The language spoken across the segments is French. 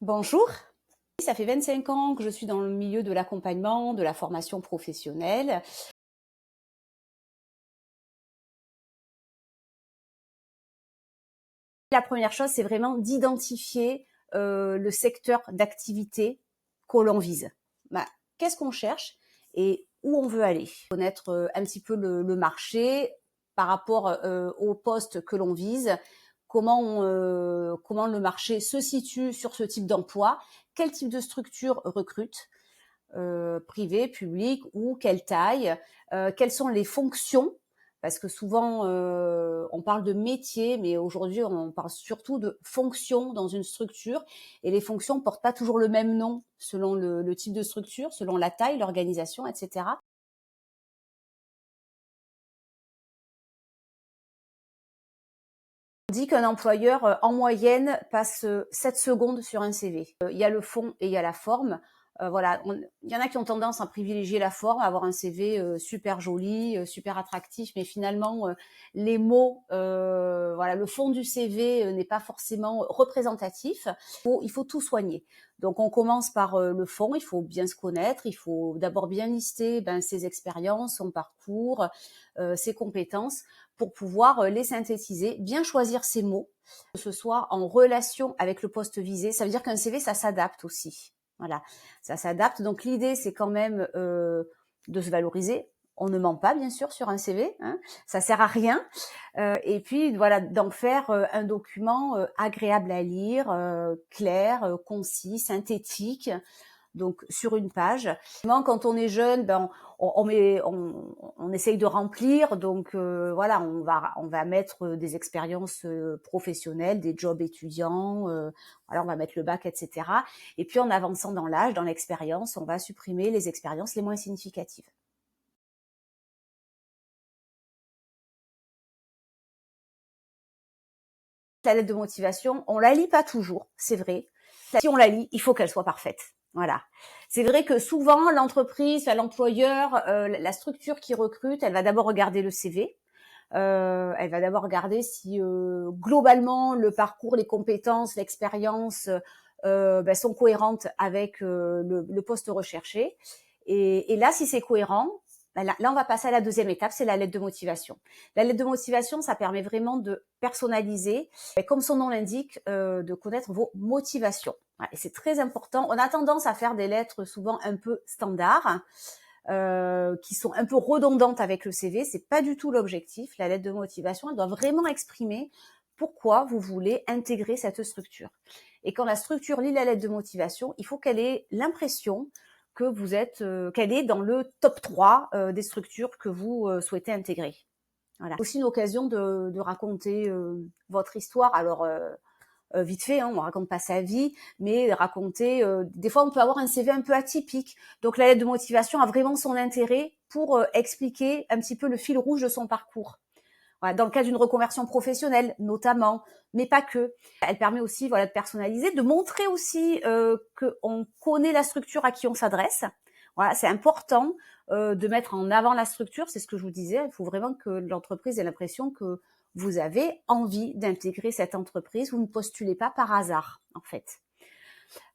Bonjour, ça fait 25 ans que je suis dans le milieu de l'accompagnement, de la formation professionnelle. La première chose, c'est vraiment d'identifier le secteur d'activité que l'on vise. Bah, qu'est-ce qu'on cherche et où on veut aller? Connaître un petit peu le marché par rapport au poste que l'on vise, comment le marché se situe sur ce type d'emploi, quel type de structure recrute, privé, public ou quelle taille, quelles sont les fonctions, parce que souvent on parle de métier, mais aujourd'hui on parle surtout de fonctions dans une structure, et les fonctions portent pas toujours le même nom selon le type de structure, selon la taille, l'organisation, etc. On dit qu'un employeur, en moyenne, passe 7 secondes sur un CV. Il y a le fond et il y a la forme. Voilà, il y en a qui ont tendance à privilégier la forme, à avoir un CV super joli, super attractif, mais finalement, les mots, voilà, le fond du CV n'est pas forcément représentatif. Il faut tout soigner. Donc, on commence par le fond. Il faut bien se connaître. Il faut d'abord bien lister ses expériences, son parcours, ses compétences, pour pouvoir les synthétiser, bien choisir ses mots, que ce soit en relation avec le poste visé. Ça veut dire qu'un CV, ça s'adapte aussi. Voilà, ça s'adapte. Donc l'idée, c'est quand même de se valoriser. On ne ment pas, bien sûr, sur un CV, hein, ça sert à rien. Et puis voilà, d'en faire un document agréable à lire, clair, concis, synthétique, donc sur une page. Quand on est jeune, on essaye de remplir, donc voilà, on va mettre des expériences professionnelles, des jobs étudiants, voilà, on va mettre le bac, etc. Et puis en avançant dans l'âge, dans l'expérience, on va supprimer les expériences les moins significatives. La lettre de motivation, on la lit pas toujours, c'est vrai. Si on la lit, il faut qu'elle soit parfaite. Voilà. C'est vrai que souvent, l'entreprise, l'employeur, la structure qui recrute, elle va d'abord regarder le CV. Elle va d'abord regarder si globalement le parcours, les compétences, l'expérience sont cohérentes avec le poste recherché. Et là, si c'est cohérent, là, on va passer à la deuxième étape, c'est la lettre de motivation. La lettre de motivation, ça permet vraiment de personnaliser, et comme son nom l'indique, de connaître vos motivations. Voilà, et c'est très important. On a tendance à faire des lettres souvent un peu standards, qui sont un peu redondantes avec le CV. C'est pas du tout l'objectif. La lettre de motivation, elle doit vraiment exprimer pourquoi vous voulez intégrer cette structure. Et quand la structure lit la lettre de motivation, il faut qu'elle ait l'impression que vous êtes, qu'elle est dans le top 3 des structures que vous souhaitez intégrer. Voilà. Aussi une occasion de raconter votre histoire. Alors, vite fait, hein, on raconte pas sa vie, mais raconter. Des fois, on peut avoir un CV un peu atypique. Donc, la lettre de motivation a vraiment son intérêt pour expliquer un petit peu le fil rouge de son parcours. Voilà, dans le cas d'une reconversion professionnelle, notamment, mais pas que. Elle permet aussi, voilà, de personnaliser, de montrer aussi qu'on connaît la structure à qui on s'adresse. Voilà, c'est important de mettre en avant la structure. C'est ce que je vous disais. Il faut vraiment que l'entreprise ait l'impression que vous avez envie d'intégrer cette entreprise. Vous ne postulez pas par hasard, en fait.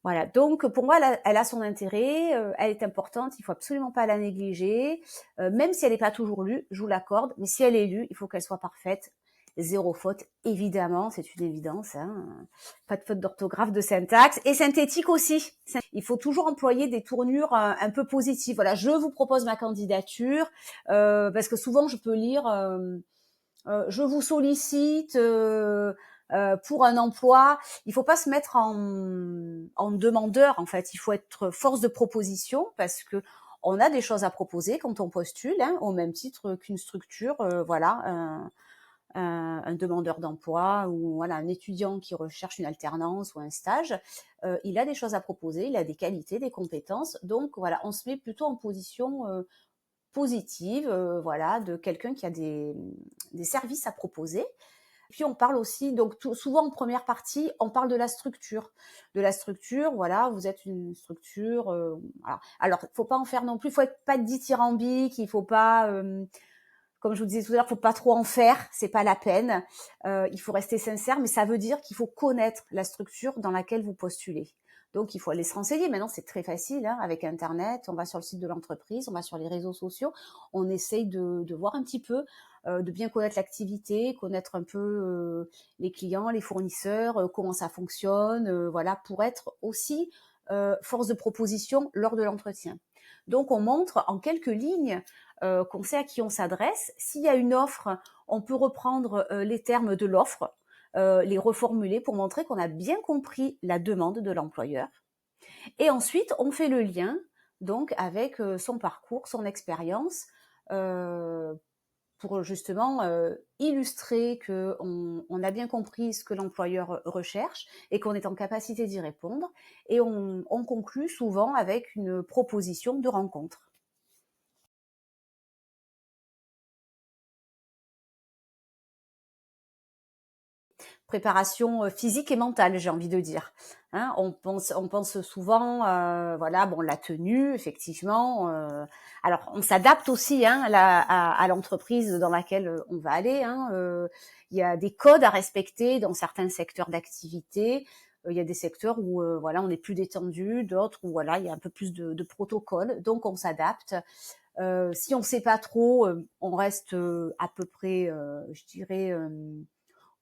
Voilà, donc pour moi, elle a son intérêt, elle est importante, il faut absolument pas la négliger, même si elle n'est pas toujours lue, je vous l'accorde, mais si elle est lue, il faut qu'elle soit parfaite, zéro faute, évidemment, c'est une évidence, hein. Pas de faute d'orthographe, de syntaxe, et synthétique aussi. Il faut toujours employer des tournures un peu positives. Voilà, je vous propose ma candidature, parce que souvent je peux lire je vous sollicite pour un emploi. Il faut pas se mettre en demandeur, en fait. Il faut être force de proposition, parce que on a des choses à proposer quand on postule, hein, au même titre qu'une structure, voilà, un demandeur d'emploi, ou voilà, un étudiant qui recherche une alternance ou un stage. Il a des choses à proposer, il a des qualités, des compétences. Donc voilà, on se met plutôt en position positive, voilà, de quelqu'un qui a des services à proposer. Puis on parle aussi, donc souvent en première partie, on parle de la structure. De la structure, voilà, vous êtes une structure. Voilà. Alors, il faut pas en faire non plus, il faut pas être dithyrambique, il faut pas, comme je vous disais tout à l'heure, il faut pas trop en faire, c'est pas la peine. Il faut rester sincère, mais ça veut dire qu'il faut connaître la structure dans laquelle vous postulez. Donc, il faut aller se renseigner. Maintenant, c'est très facile, hein, avec Internet. On va sur le site de l'entreprise, on va sur les réseaux sociaux. On essaye de voir un petit peu, de bien connaître l'activité, connaître un peu les clients, les fournisseurs, comment ça fonctionne, voilà, pour être aussi force de proposition lors de l'entretien. Donc, on montre en quelques lignes qu'on sait à qui on s'adresse. S'il y a une offre, on peut reprendre les termes de l'offre, les reformuler pour montrer qu'on a bien compris la demande de l'employeur. Et ensuite, on fait le lien donc avec son parcours, son expérience, euh, pour justement illustrer qu'on a bien compris ce que l'employeur recherche et qu'on est en capacité d'y répondre. Et on conclut souvent avec une proposition de rencontre. Préparation physique et mentale, j'ai envie de dire. Hein, on pense souvent, voilà, bon, la tenue, effectivement. Alors, on s'adapte aussi, hein, à l'entreprise dans laquelle on va aller. Hein, il y a des codes à respecter dans certains secteurs d'activité. Il y a des secteurs où, voilà, on est plus détendu, d'autres où, voilà, il y a un peu plus de protocoles. Donc, on s'adapte. Si on ne sait pas trop, on reste à peu près, je dirais,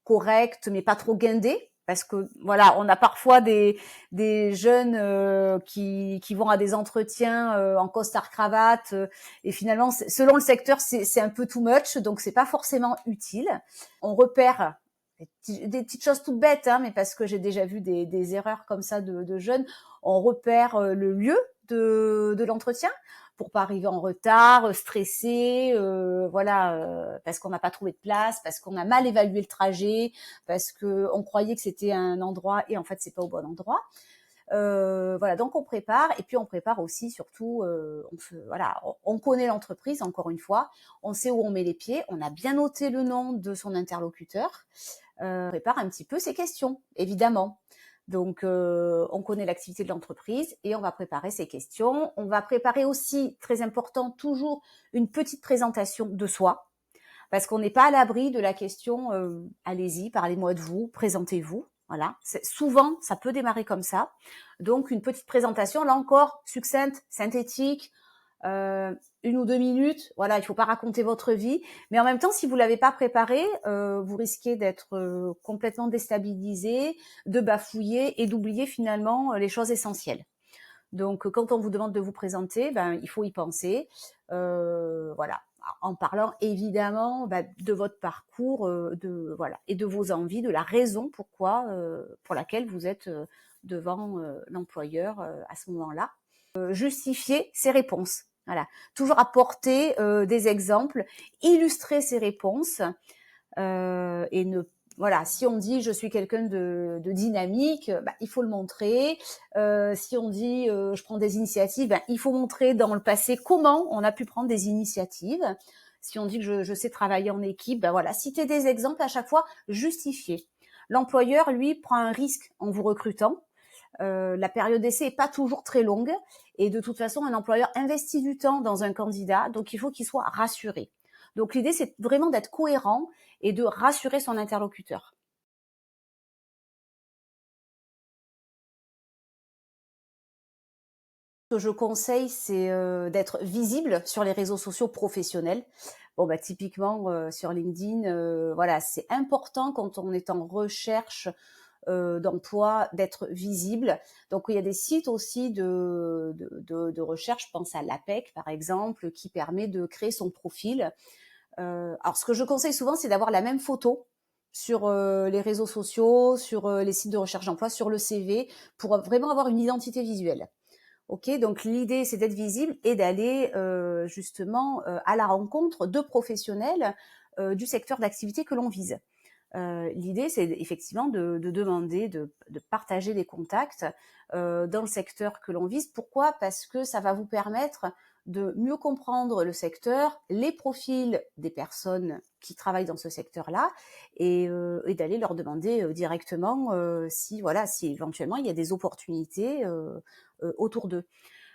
correcte, mais pas trop guindée. Parce que voilà, on a parfois des jeunes qui vont à des entretiens en costard cravate et finalement selon le secteur c'est un peu too much, donc c'est pas forcément utile. On repère des petites choses toutes bêtes, hein, mais parce que j'ai déjà vu des erreurs comme ça de jeunes. On repère le lieu de l'entretien pour pas arriver en retard, stressé, voilà, parce qu'on n'a pas trouvé de place, parce qu'on a mal évalué le trajet, parce que on croyait que c'était un endroit et en fait c'est pas au bon endroit. Voilà, donc on prépare et puis on prépare aussi surtout, voilà, on connaît l'entreprise encore une fois, on sait où on met les pieds, on a bien noté le nom de son interlocuteur, on prépare un petit peu ses questions, évidemment. Donc, on connaît l'activité de l'entreprise et on va préparer ses questions. On va préparer aussi, très important, toujours une petite présentation de soi, parce qu'on n'est pas à l'abri de la question allez-y, parlez-moi de vous, présentez-vous. Voilà, souvent ça peut démarrer comme ça. Donc une petite présentation, là encore succincte, synthétique, euh, 1 ou 2 minutes. Voilà, il ne faut pas raconter votre vie, mais en même temps, si vous l'avez pas préparé, vous risquez d'être complètement déstabilisé, de bafouiller et d'oublier finalement les choses essentielles. Donc, quand on vous demande de vous présenter, ben, il faut y penser. Voilà, en parlant évidemment de votre parcours, voilà, et de vos envies, de la raison pour laquelle vous êtes devant l'employeur à ce moment-là. Justifier ses réponses. Voilà, toujours apporter des exemples, illustrer ses réponses et ne voilà, si on dit je suis quelqu'un de dynamique, bah, il faut le montrer. Si on dit je prends des initiatives, bah, il faut montrer dans le passé comment on a pu prendre des initiatives. Si on dit que je sais travailler en équipe, bah, voilà, citer des exemples à chaque fois, justifier. L'employeur, lui, prend un risque en vous recrutant. La période d'essai est pas toujours très longue et de toute façon, un employeur investit du temps dans un candidat, donc il faut qu'il soit rassuré. Donc l'idée, c'est vraiment d'être cohérent et de rassurer son interlocuteur. Ce que je conseille, c'est d'être visible sur les réseaux sociaux professionnels. Bon, bah, typiquement sur LinkedIn, voilà, c'est important quand on est en recherche d'emploi d'être visible. Donc, il y a des sites aussi de recherche, je pense à l'APEC par exemple, qui permet de créer son profil. Alors, ce que je conseille souvent, c'est d'avoir la même photo sur les réseaux sociaux, sur les sites de recherche d'emploi, sur le CV, pour vraiment avoir une identité visuelle. Ok, donc l'idée, c'est d'être visible et d'aller justement à la rencontre de professionnels du secteur d'activité que l'on vise. L'idée, c'est effectivement de demander, de partager des contacts dans le secteur que l'on vise. Pourquoi? Parce que ça va vous permettre de mieux comprendre le secteur, les profils des personnes qui travaillent dans ce secteur-là, et d'aller leur demander directement si, voilà, si éventuellement il y a des opportunités autour d'eux.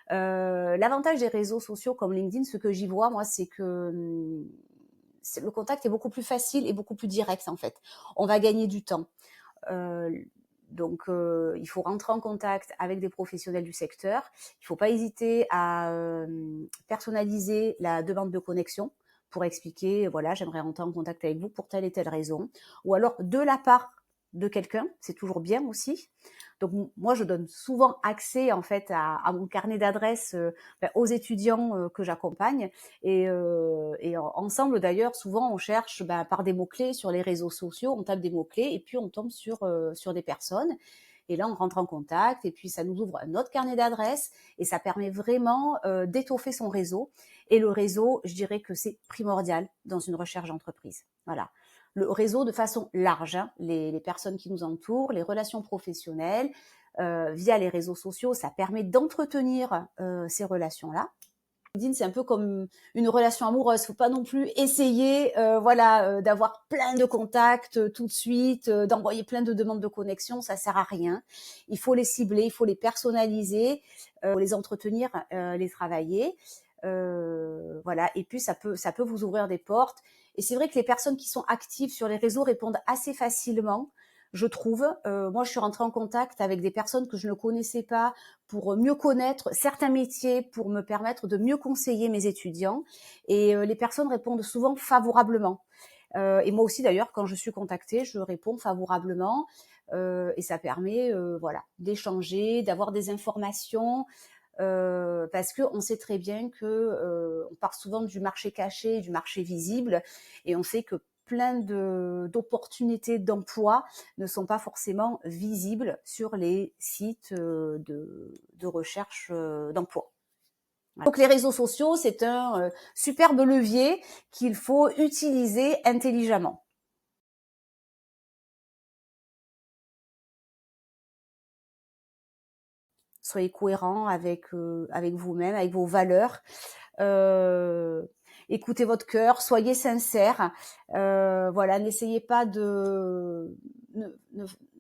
L'avantage des réseaux sociaux comme LinkedIn, ce que j'y vois, moi, c'est que le contact est beaucoup plus facile et beaucoup plus direct en fait. On va gagner du temps. Euh, Donc, il faut rentrer en contact avec des professionnels du secteur. Il ne faut pas hésiter à personnaliser la demande de connexion pour expliquer, voilà, j'aimerais rentrer en contact avec vous pour telle et telle raison. Ou alors de la part de quelqu'un, c'est toujours bien aussi. Donc moi, je donne souvent accès en fait à mon carnet d'adresses aux étudiants que j'accompagne. Et ensemble d'ailleurs, souvent on cherche par des mots-clés sur les réseaux sociaux, on tape des mots-clés et puis on tombe sur des personnes. Et là, on rentre en contact et puis ça nous ouvre un autre carnet d'adresses et ça permet vraiment d'étoffer son réseau. Et le réseau, je dirais que c'est primordial dans une recherche d'entreprise. Voilà. Le réseau de façon large, hein, les personnes qui nous entourent, les relations professionnelles, via les réseaux sociaux, ça permet d'entretenir ces relations-là. LinkedIn, c'est un peu comme une relation amoureuse. Faut pas non plus essayer, d'avoir plein de contacts tout de suite, d'envoyer plein de demandes de connexion. Ça sert à rien. Il faut les cibler, il faut les personnaliser, les entretenir, les travailler. Voilà. Et puis ça peut vous ouvrir des portes. Et c'est vrai que les personnes qui sont actives sur les réseaux répondent assez facilement, je trouve. Moi, je suis rentrée en contact avec des personnes que je ne connaissais pas pour mieux connaître certains métiers, pour me permettre de mieux conseiller mes étudiants. Et les personnes répondent souvent favorablement. Et moi aussi, d'ailleurs, quand je suis contactée, je réponds favorablement. Et ça permet, d'échanger, d'avoir des informations. Parce qu'on sait très bien que on part souvent du marché caché, du marché visible, et on sait que plein d'opportunités d'emploi ne sont pas forcément visibles sur les sites de recherche d'emploi. Voilà. Donc les réseaux sociaux, c'est un superbe levier qu'il faut utiliser intelligemment. Soyez cohérent avec vous-même, avec vos valeurs. Euh, Écoutez votre cœur, soyez sincère. Voilà, n'essayez pas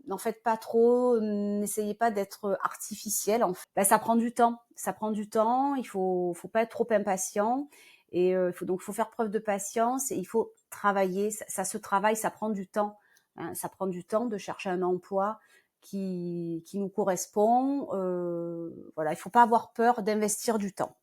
n'en faites pas trop, n'essayez pas d'être artificiel. En fait. Ça prend du temps, ça prend du temps. Faut pas être trop impatient. Et faut faire preuve de patience et il faut travailler. Ça se travaille, ça prend du temps. Hein, ça prend du temps de chercher un emploi qui nous correspond. Voilà, il faut pas avoir peur d'investir du temps.